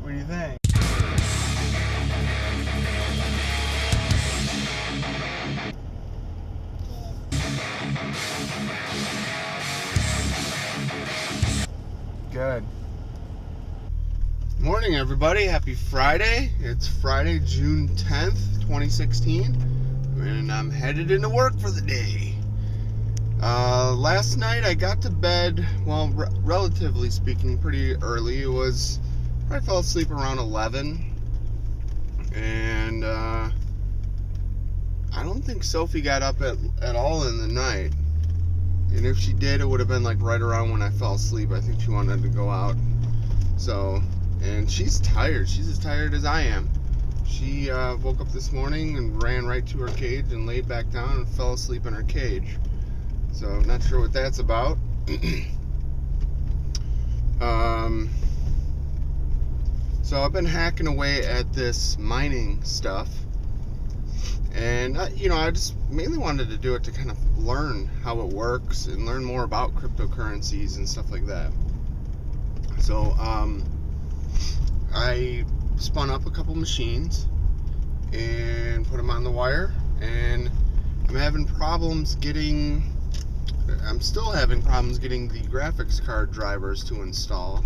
What do you think? Good. Morning, everybody. Happy Friday. It's Friday, June 10th, 2016, and I'm headed into work for the day. Last night I got to bed, well, relatively speaking, pretty early. I fell asleep around 11, and I don't think Sophie got up at all in the night. And if she did, it would have been like right around when I fell asleep. I think she wanted to go out. So, and she's tired. She's as tired as I am. She woke up this morning and ran right to her cage and laid back down and fell asleep in her cage. So, I'm not sure what that's about. So, I've been hacking away at this mining stuff. And, I just mainly wanted to do it to kind of learn how it works and learn more about cryptocurrencies and stuff like that. So, I spun up a couple machines and put them on the wire, and I'm still having problems getting the graphics card drivers to install.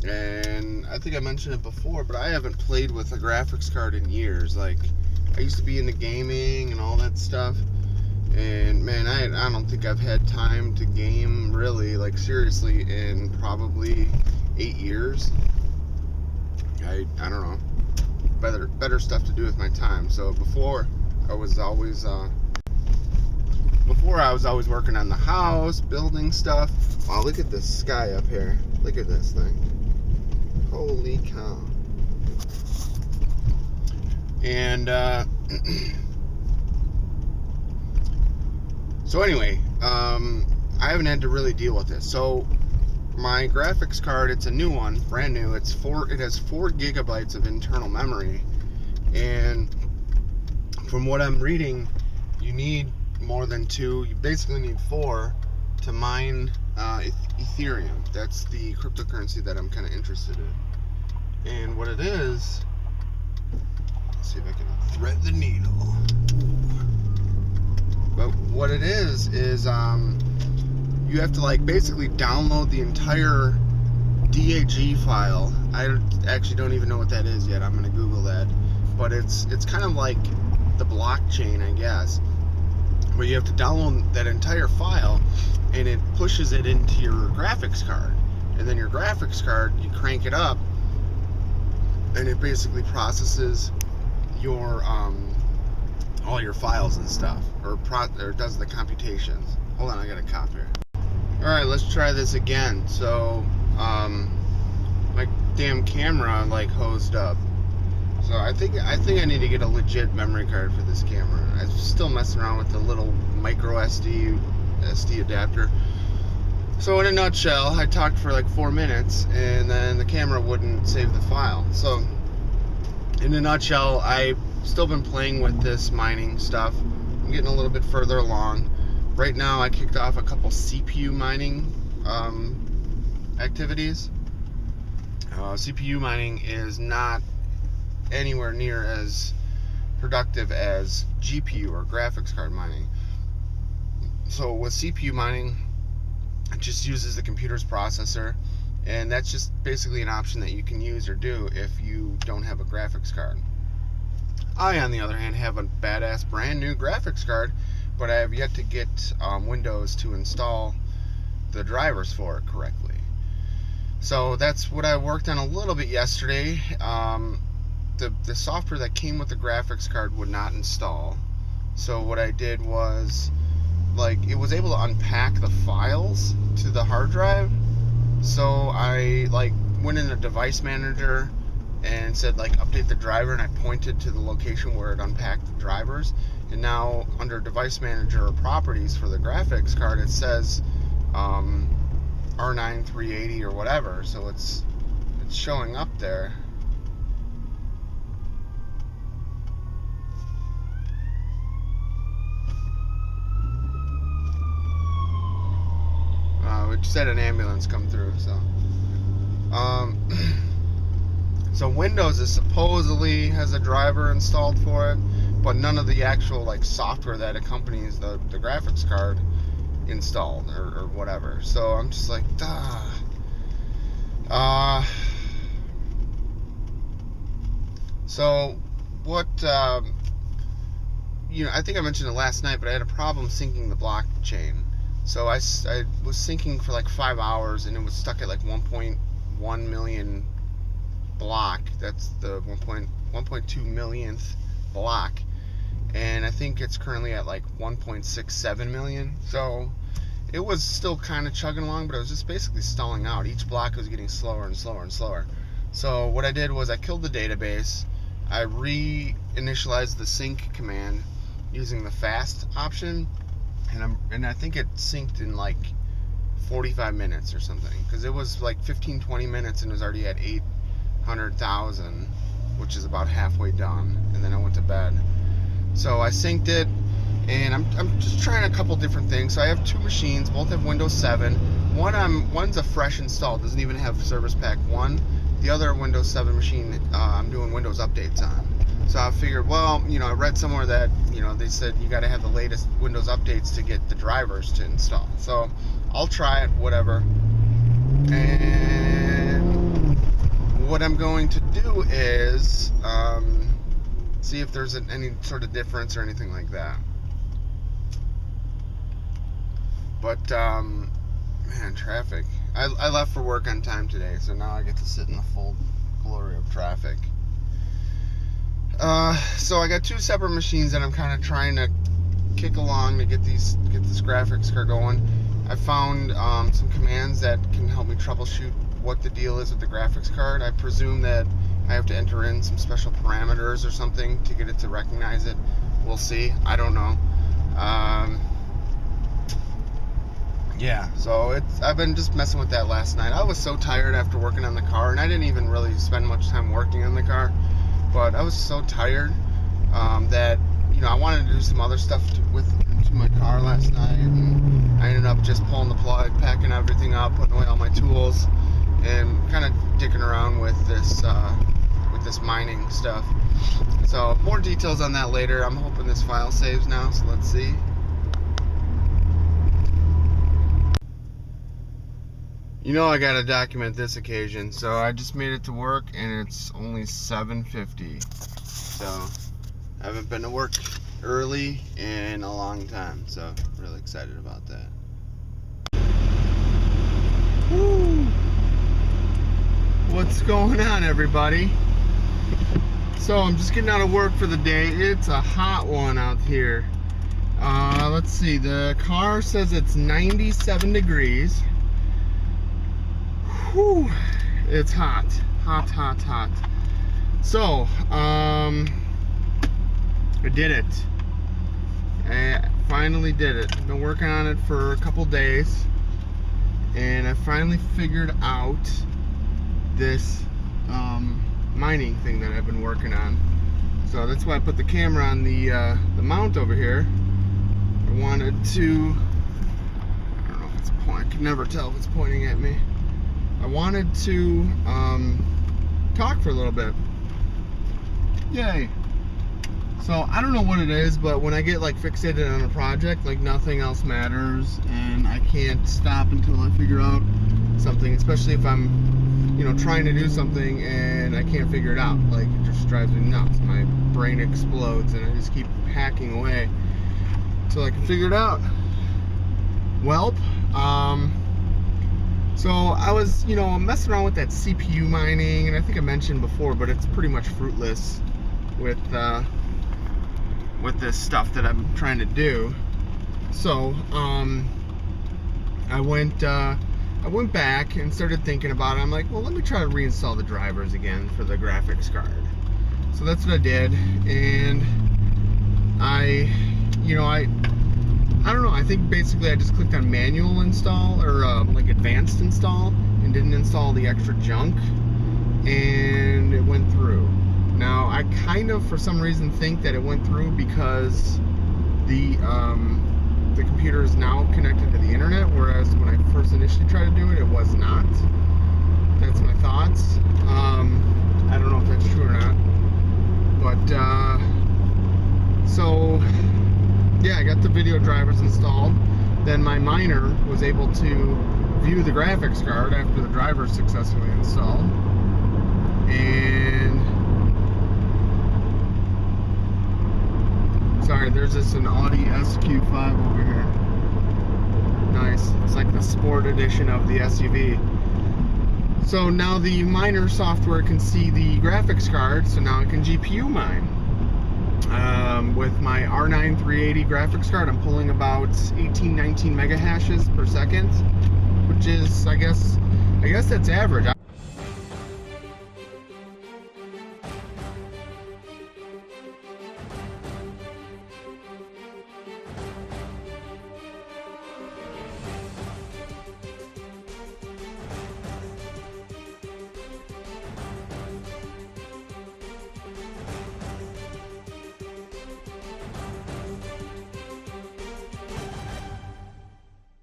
And I think I mentioned it before, but I haven't played with a graphics card in years. Like, I used to be into gaming and all that stuff, and man, I don't think I've had time to game really, like seriously, in probably 8 years. I don't know, better stuff to do with my time. So before I was always working on the house, building stuff. Wow, look at this sky up here. Look at this thing. Holy cow. And so anyway, I haven't had to really deal with this. So my graphics card, it's a new one, brand new. It has 4 gigabytes of internal memory, and from what I'm reading, you need more than 2. You basically need 4 to mine Ethereum. That's the cryptocurrency that I'm kind of interested in. And what it is, let's see if I can thread the needle. But what it is you have to basically download the entire DAG file. I actually don't even know what that is yet. I'm gonna Google that. But it's kind of like the blockchain, I guess, where you have to download that entire file, and it pushes it into your graphics card. And then your graphics card, you crank it up, and it basically processes your all your files and stuff, or does the computations. Hold on, I got a cop here. All right, let's try this again. So, my damn camera hosed up. So I think I need to get a legit memory card for this camera. I'm still messing around with the little micro SD adapter. So in a nutshell, I talked for 4 minutes, and then the camera wouldn't save the file. So in a nutshell, I've still been playing with this mining stuff. I'm getting a little bit further along. Right now, I kicked off a couple CPU mining activities. CPU mining is not anywhere near as productive as GPU or graphics card mining. So with CPU mining, it just uses the computer's processor, and that's just basically an option that you can use or do if you don't have a graphics card. I, on the other hand, have a badass brand new graphics card, but I have yet to get Windows to install the drivers for it correctly. So that's what I worked on a little bit yesterday. The software that came with the graphics card would not install. So what I did was, it was able to unpack the files to the hard drive. So I went in a device manager and said update the driver, and I pointed to the location where it unpacked the drivers. And now under device manager or properties for the graphics card, it says R9 380 or whatever. So it's showing up there. We just had an ambulance come through, so So Windows is supposedly has a driver installed for it, but none of the actual like software that accompanies the graphics card installed or whatever. So I'm just like, duh. So what, you know, I think I mentioned it last night, but I had a problem syncing the blockchain. So I was syncing for like 5 hours, and it was stuck at like 1.1 million block. That's the 1.2 millionth block. And I think it's currently at like 1.67 million. So it was still kind of chugging along, but it was just basically stalling out. Each block was getting slower and slower and slower. So what I did was I killed the database. I reinitialized the sync command using the fast option, and I think it synced in like 45 minutes or something, because it was like 15-20 minutes and it was already at 800,000, which is about halfway done. And then I went to bed. So I synced it, and I'm just trying a couple different things. So I have two machines, both have Windows 7. One's a fresh install, doesn't even have Service Pack 1. The other Windows 7 machine, I'm doing Windows updates on. So I figured, well, you know, I read somewhere that, you know, they said you got to have the latest Windows updates to get the drivers to install. So I'll try it, whatever. And what I'm going to do is see if there's any sort of difference or anything like that. But man, traffic. I left for work on time today, so now I get to sit in the full glory of traffic. So I got two separate machines that I'm kind of trying to kick along to get this graphics card going. I found some commands that can help me troubleshoot what the deal is with the graphics card. I presume that I have to enter in some special parameters or something to get it to recognize it. We'll see. I don't know. Yeah, so I've been just messing with that last night. I was so tired after working on the car, and I didn't even really spend much time working on the car, but I was so tired that, you know, I wanted to do some other stuff to my car last night, and I ended up just pulling the plug, packing everything up, putting away all my tools, and kind of dicking around with this mining stuff. So more details on that later. I'm hoping this file saves now, so let's see. You know I gotta document this occasion, so I just made it to work and it's only 7:50. So I haven't been to work early in a long time, so really excited about that. Woo! What's going on, everybody? So I'm just getting out of work for the day. It's a hot one out here. Let's see, the car says it's 97 degrees. Whew, it's hot. Hot, hot, hot. So, I did it. I finally did it. I've been working on it for a couple days, and I finally figured out this mining thing that I've been working on. So that's why I put the camera on the mount over here. I wanted to, I don't know if it's pointing, I can never tell if it's pointing at me. I wanted to talk for a little bit. Yay. So I don't know what it is, but when I get like fixated on a project, like nothing else matters, and I can't stop until I figure out something, especially if I'm, you know, trying to do something and I can't figure it out. Like, it just drives me nuts. My brain explodes and I just keep hacking away until I can figure it out. Welp, so I was, you know, messing around with that CPU mining, and I think I mentioned before, but it's pretty much fruitless with this stuff that I'm trying to do. So I went back and started thinking about it. I'm like, well, let me try to reinstall the drivers again for the graphics card. So that's what I did, and I don't know, I think basically I just clicked on manual install, or like advanced install, and didn't install the extra junk, and it went through. Now, I kind of, for some reason, think that it went through because the computer is now connected to the internet, whereas when I first initially tried to do it, it was not. That's my thoughts. I don't know drivers installed, then my miner was able to view the graphics card after the driver successfully installed. And sorry, there's just an Audi SQ5 over here. Nice. It's like the sport edition of the SUV. So now the miner software can see the graphics card, so now I can GPU mine. With my R9 380 graphics card, I'm pulling about 18-19 mega hashes per second, which is, I guess that's average.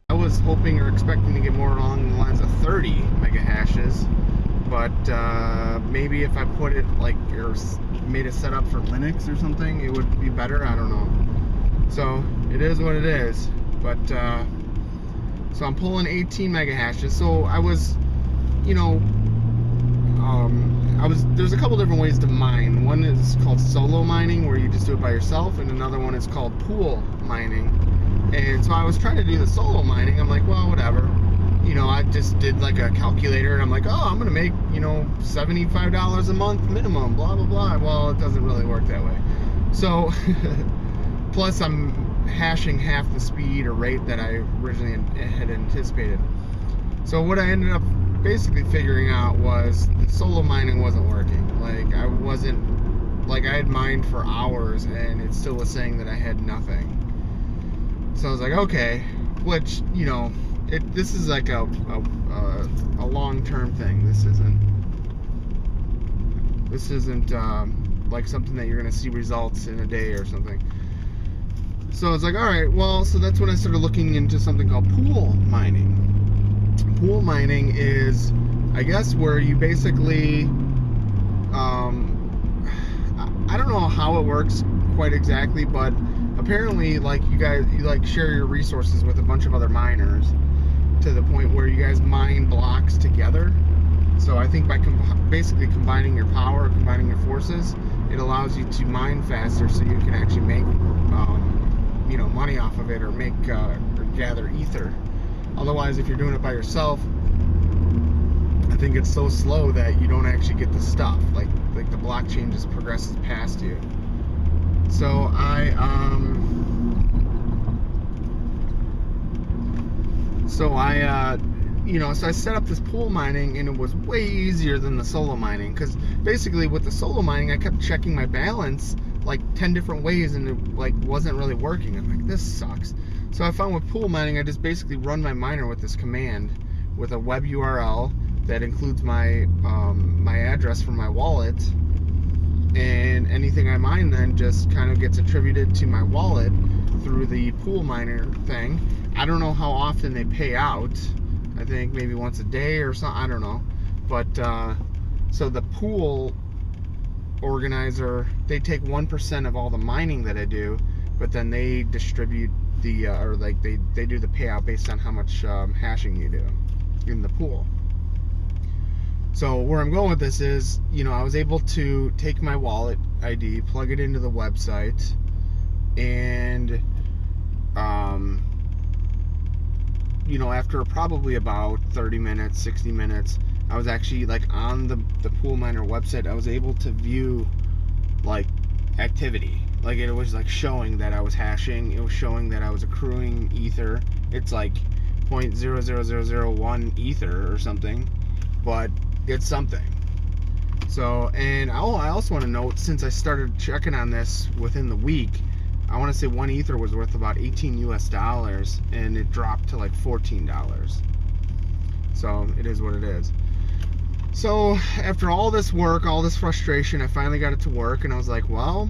I was hoping or expecting to get more along the lines of 30 mega hashes, but maybe if I put it like, or made a setup for Linux or something, it would be better. I don't know. So it is what it is. But so I'm pulling 18 mega hashes. So I was, you know, there's a couple different ways to mine. One is called solo mining, where you just do it by yourself, and another one is called pool mining. And so I was trying to do the solo mining. I'm like, well, whatever. You know, I just did like a calculator, and I'm like, oh, I'm gonna make, you know, $75 a month minimum, blah blah blah. Well, it doesn't really work that way. So plus I'm hashing half the speed or rate that I originally had anticipated. So what I ended up basically figuring out was the solo mining wasn't working. Like, I had mined for hours and it still was saying that I had nothing. So I was like, okay, which, you know, this is like a long-term thing. This isn't like something that you're gonna see results in a day or something. So I was like, all right, well, so that's when I started looking into something called pool mining. Pool mining is, I guess, where you basically, I don't know how it works quite exactly, but apparently, like, you like share your resources with a bunch of other miners to the point where you guys mine blocks together. So I think by basically combining your power, combining your forces, it allows you to mine faster, so you can actually make you know, money off of it, or make or gather ether. Otherwise, if you're doing it by yourself, I think it's so slow that you don't actually get the stuff. Like the blockchain just progresses past you. So you know, so I set up this pool mining, and it was way easier than the solo mining, because basically with the solo mining, I kept checking my balance like 10 different ways, and it like wasn't really working. I'm like, this sucks. So I found with pool mining, I just basically run my miner with this command with a web URL that includes my my address for my wallet, and anything I mine then just kind of gets attributed to my wallet through the pool miner thing. I don't know how often they pay out. I think maybe once a day or something. I don't know. But so the pool organizer, they take 1% of all the mining that I do, but then they distribute the or like they do the payout based on how much hashing you do in the pool. So where I'm going with this is, you know, I was able to take my wallet ID, plug it into the website, and you know, after probably about 30 minutes, 60 minutes, I was actually like on the pool miner website. I was able to view like activity. Like, it was like showing that I was hashing. It was showing that I was accruing ether. It's like 0.00001 ether or something, but it's something. So, and I also want to note, since I started checking on this within the week, I want to say one ether was worth about $18 US, and it dropped to like $14. So it is what it is. So after all this work, all this frustration, I finally got it to work, and I was like, well,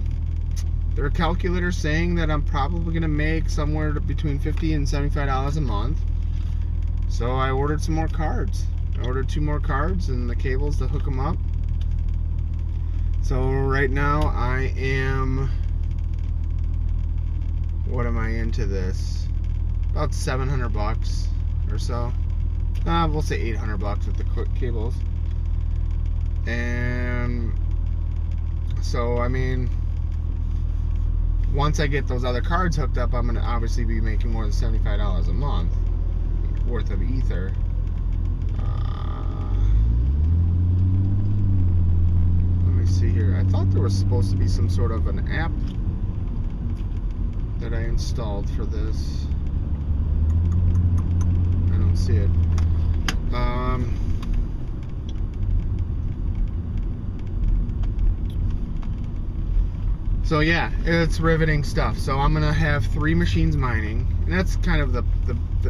there are calculators saying that I'm probably going to make somewhere between $50 and $75 a month. So I ordered some more cards. I ordered 2 more cards and the cables to hook them up. So right now I am what am I into this? About 700 bucks or so. We'll say 800 bucks with the quick cables. And so, I mean, once I get those other cards hooked up, I'm going to obviously be making more than $75 a month worth of ether. Let me see here. I thought there was supposed to be some sort of an app that I installed for this. I don't see it. So yeah, it's riveting stuff. So I'm gonna have 3 machines mining, and that's kind of the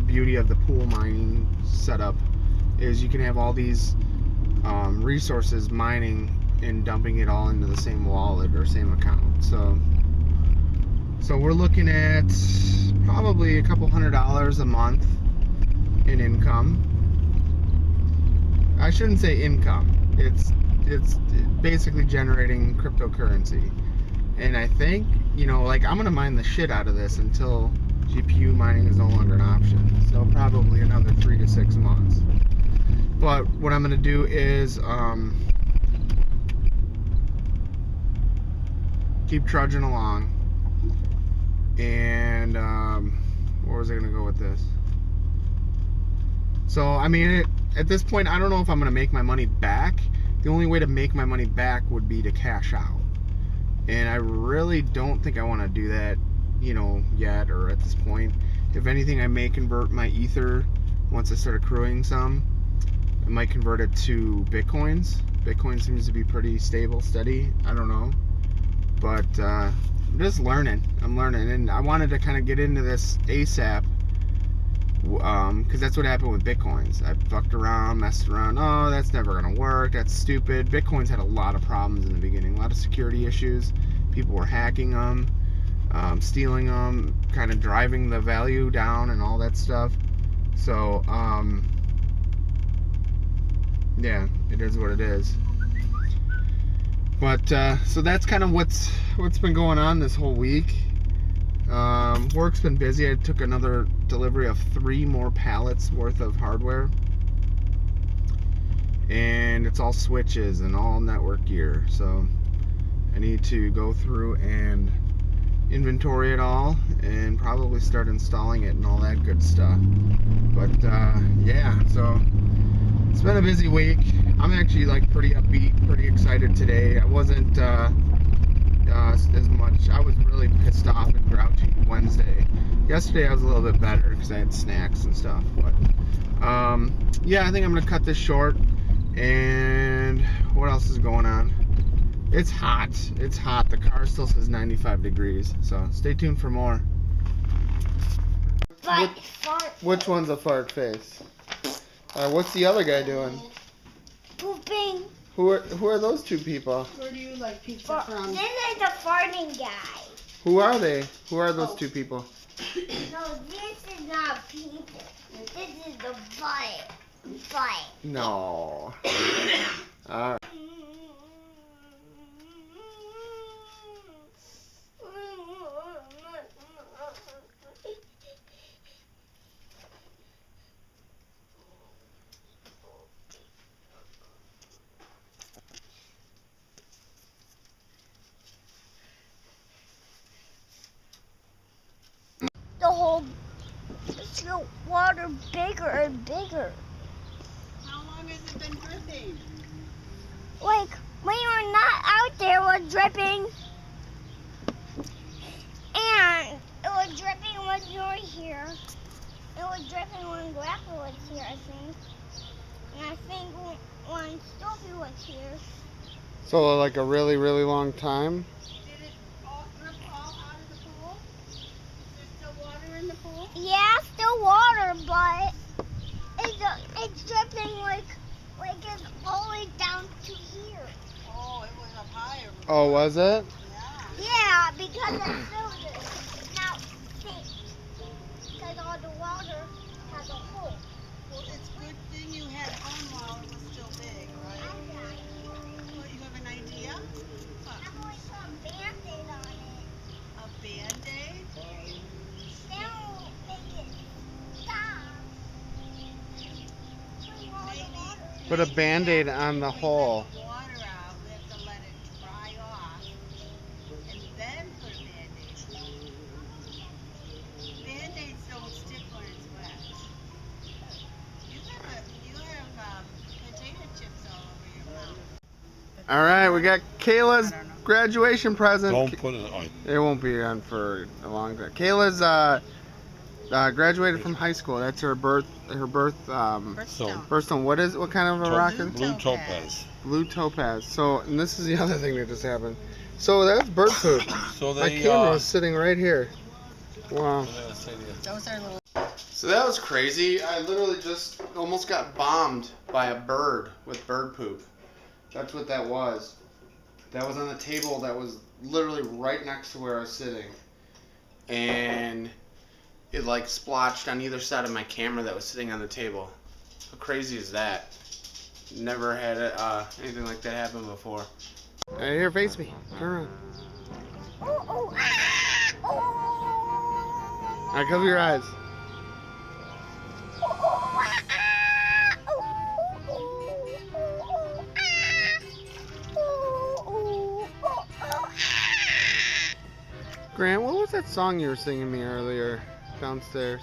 beauty of the pool mining setup, is you can have all these resources mining and dumping it all into the same wallet or same account. So we're looking at probably a couple $100 a month in income. I shouldn't say income. It's basically generating cryptocurrency. And I think, you know, like, I'm gonna mine the shit out of this until GPU mining is no longer an option. So probably another 3 to 6 months. But what I'm gonna do is keep trudging along. And where was I gonna go with this? So I mean, at this point, I don't know if I'm gonna make my money back. The only way to make my money back would be to cash out. And I really don't think I want to do that, you know, yet or at this point. If anything, I may convert my ether once I start accruing some. I might convert it to Bitcoins. Bitcoin seems to be pretty stable, steady. I don't know. But I'm just learning. I'm learning. And I wanted to kind of get into this ASAP. Because that's what happened with Bitcoins. I fucked around, messed around. Oh, that's never gonna work. That's stupid. Bitcoins had a lot of problems in the beginning. A lot of security issues. People were hacking them, stealing them, kind of driving the value down and all that stuff. So, yeah, it is what it is. But so that's kind of what's been going on this whole week. Work's been busy. I took another delivery of 3 more pallets worth of hardware, and it's all switches and all network gear. So I need to go through and inventory it all and probably start installing it and all that good stuff. But yeah, so it's been a busy week. I'm actually like pretty upbeat, pretty excited today. I wasn't as much. I was really pissed off and grouchy Wednesday. Yesterday I was a little bit better because I had snacks and stuff. But yeah, I think I'm gonna cut this short. And what else is going on? It's hot. It's hot. The car still says 95 degrees. So stay tuned for more. Which one's a fart face? What's the other guy doing? Pooping. Who are those 2 people? Where do you like pizza from? Then there's the farting guy. Who are they? Who are those 2 people? No, this is not people. This is the butt. No. Alright. The whole water bigger and bigger. How long has it been dripping? Like, when you're not out there, it was dripping. And it was dripping when you were here. It was dripping when Grandpa was here, I think. And I think when Sophie was here. So like a really, really long time? Did it all drip all out of the pool? Is there still water in the pool? Yeah, still water, but it's dripping like it's all the way down to here. Oh, it was up higher. Oh, was it? Yeah. Yeah, because I filled it. Now, see, because all the water has a hole. Well, it's a good thing you had on while it was still big, right? Well, you have an idea? I'm going to put a Band-Aid on it. A Band-Aid? Put a Band-Aid on the hole. Water out, we have to let it dry off, and then put a Band-Aid. Band-Aids don't stick when it's wet. You have potato chips all over your mouth. All right, we got Kayla's graduation present. Don't put it on. It won't be on for a long time. Kayla's graduated from high school. That's her birthstone. What kind of a rocket? Blue topaz. Blue topaz. So, and this is the other thing that just happened. So that's bird poop. So My camera is sitting right here. Wow. Those are little. So that was crazy. I literally just almost got bombed by a bird with bird poop. That's what that was. That was on the table that was literally right next to where I was sitting. And it like splotched on either side of my camera that was sitting on the table. How crazy is that? Never had anything like that happen before. Here, face me. Turn around. Alright, cover your eyes. Grant, what was that song you were singing me earlier downstairs?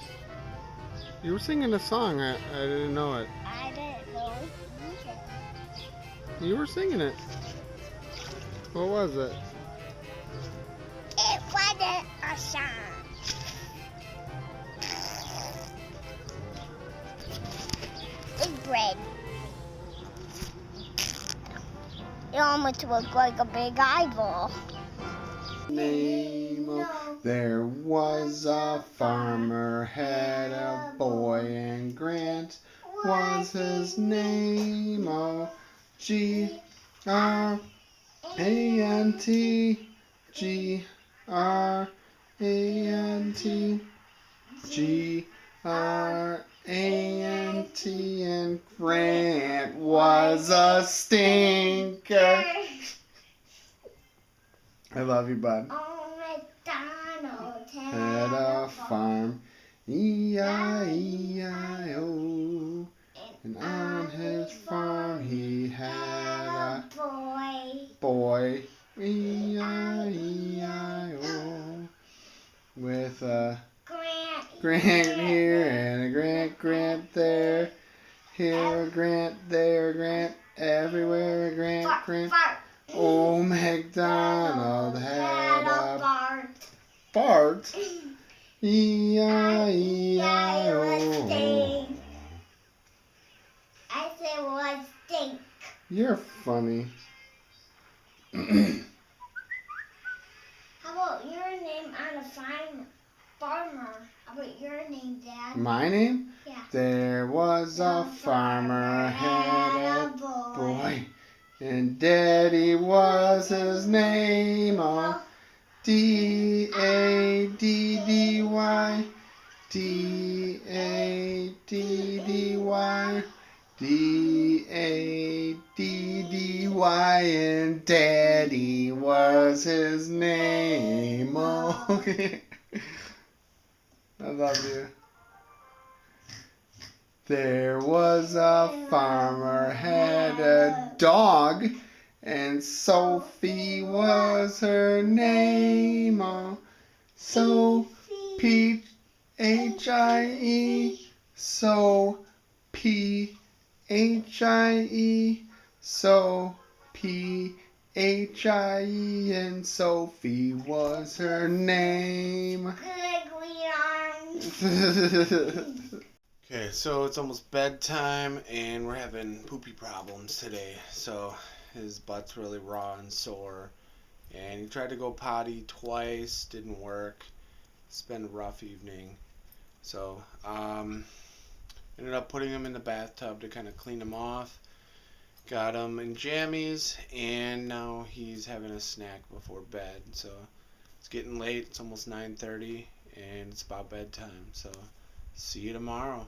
You were singing a song. I didn't know it. I didn't know. You were singing it. What was it? It wasn't a song. It's bread. It almost looked like a big eyeball. There was a farmer, had a boy, and Grant was his name. Oh, G-R-A-N-T, G-R-A-N-T, G-R-A-N-T, and Grant was a stinker. I love you, bud. Oh, McDonald Had a farm, E-I-E-I-O. And on his farm he had a boy, E-I-E-I-O. With a Grant here and a Grant there. Here a Grant, there a Grant, everywhere a Grant. Oh, MacDonald had a Bart. E-I-E-I-O. I said was stink. You're funny. How about your name on a farmer? How about your name, Dad? My name? Yeah. There was a farmer, had a boy, and Daddy was his name. Oh, D-A-D-D-Y, D-A-D-D-Y, D-A-D-D-Y, and Daddy was his name. Oh, I love you. There was a farmer, had a dog, and Sophie was her name. Oh, Sophie, H-I-E, Sophie, H-I-E, Sophie, H-I-E, and Sophie was her name. Okay, so it's almost bedtime and we're having poopy problems today. So his butt's really raw and sore, and he tried to go potty twice, didn't work. It's been a rough evening. So ended up putting him in the bathtub to kind of clean him off. Got him in jammies, and now he's having a snack before bed. So it's getting late. It's almost 9:30, and it's about bedtime. So see you tomorrow.